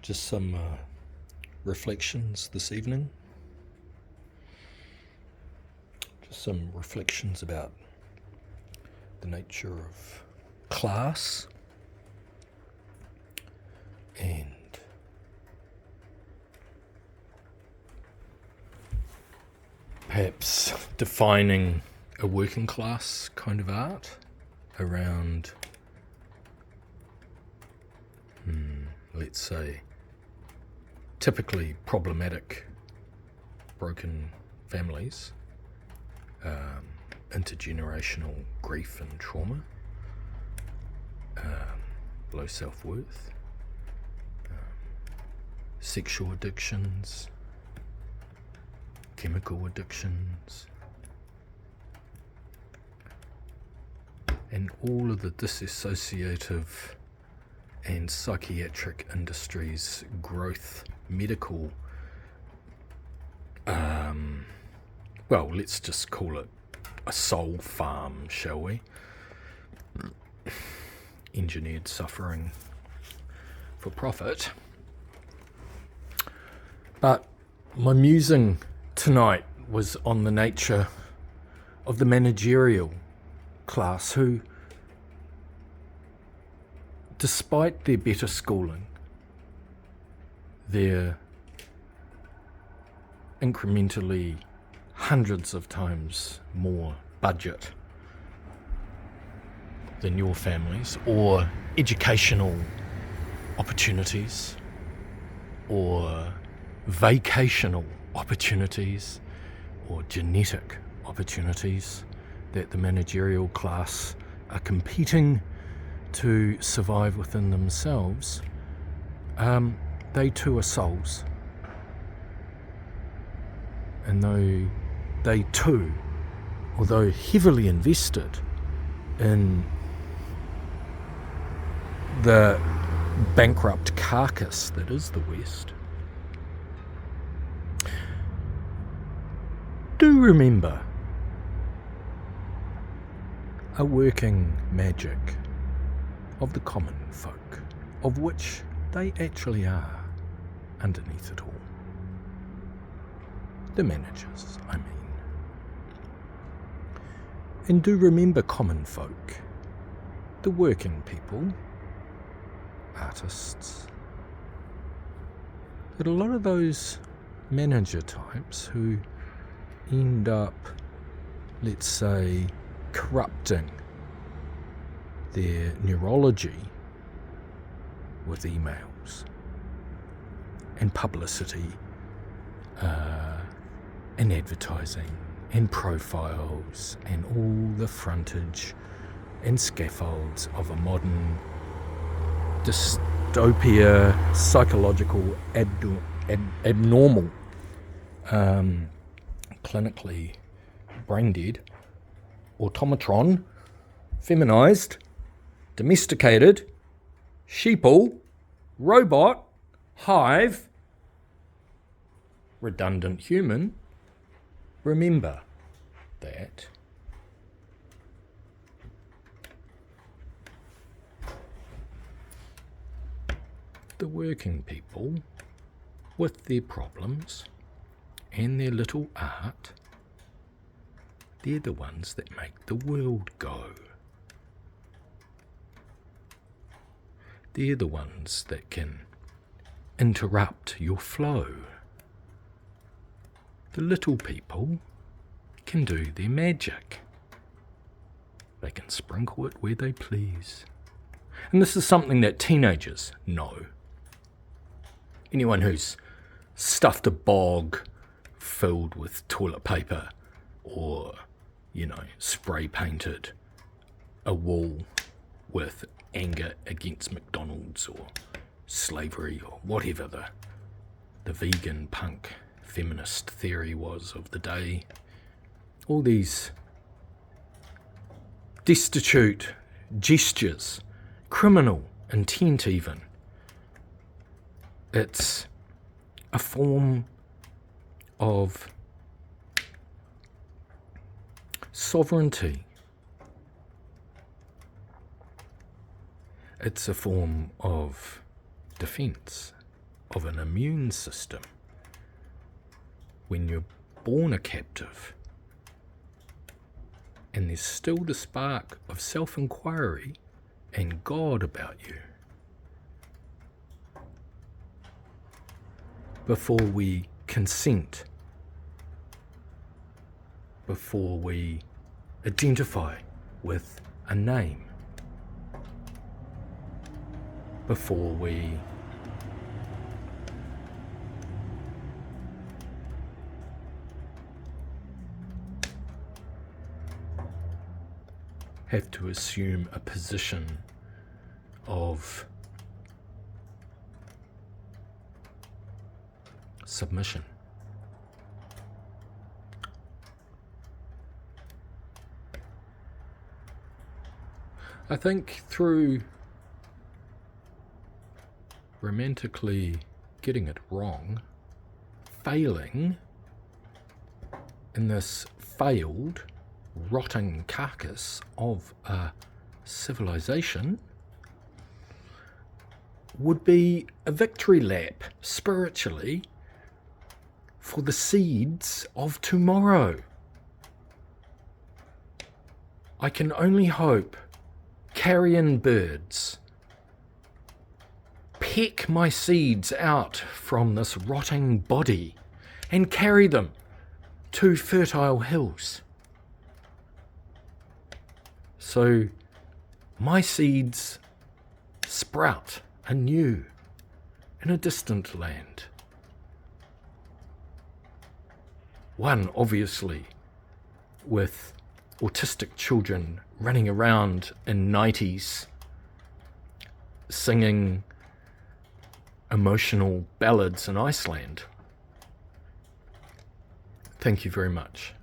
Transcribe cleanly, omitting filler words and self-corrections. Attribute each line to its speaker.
Speaker 1: Just some reflections this evening. Just some reflections about the nature of class and perhaps defining a working class kind of art around, let's say, typically problematic broken families, intergenerational grief and trauma, low self-worth, sexual addictions, chemical addictions, and all of the disassociative and psychiatric industries' growth, medical, well, let's just call it a soul farm, shall we? Engineered suffering for profit. But my musing tonight was on the nature of the managerial class who, despite their better schooling, their incrementally hundreds of times more budget than your families, or educational opportunities, or vacational opportunities, or genetic opportunities that the managerial class are competing to survive within themselves, they too are souls. And though they too, although heavily invested in the bankrupt carcass that is the West, do remember a working magic of the common folk, of which they actually are underneath it all. The managers, I mean. And do remember common folk, the working people, artists, that a lot of those manager types who end up, let's say, corrupting their neurology with emails and publicity and advertising and profiles and all the frontage and scaffolds of a modern dystopia, psychological, abnormal, clinically brain-dead, automatron, feminized, domesticated, sheeple, robot, hive, redundant human. Remember that the working people, with their problems and their little art, they're the ones that make the world go. They're the ones that can interrupt your flow. The little people can do their magic. They can sprinkle it where they please. And this is something that teenagers know. Anyone who's stuffed a bog filled with toilet paper or, spray painted a wall with anger against McDonald's or slavery or whatever the vegan punk feminist theory was of the day. All these destitute gestures, criminal intent even. It's a form of sovereignty. It's a form of defence of an immune system when you're born a captive, and there's still the spark of self-inquiry and God about you. Before we consent, before we identify with a name, before we have to assume a position of submission. I think through romantically getting it wrong, failing in this failed, rotting carcass of a civilization, would be a victory lap spiritually for the seeds of tomorrow. I can only hope carrion birds peck my seeds out from this rotting body and carry them to fertile hills. So my seeds sprout anew in a distant land. One, obviously, with autistic children running around in nighties singing emotional ballads in Iceland. Thank you very much.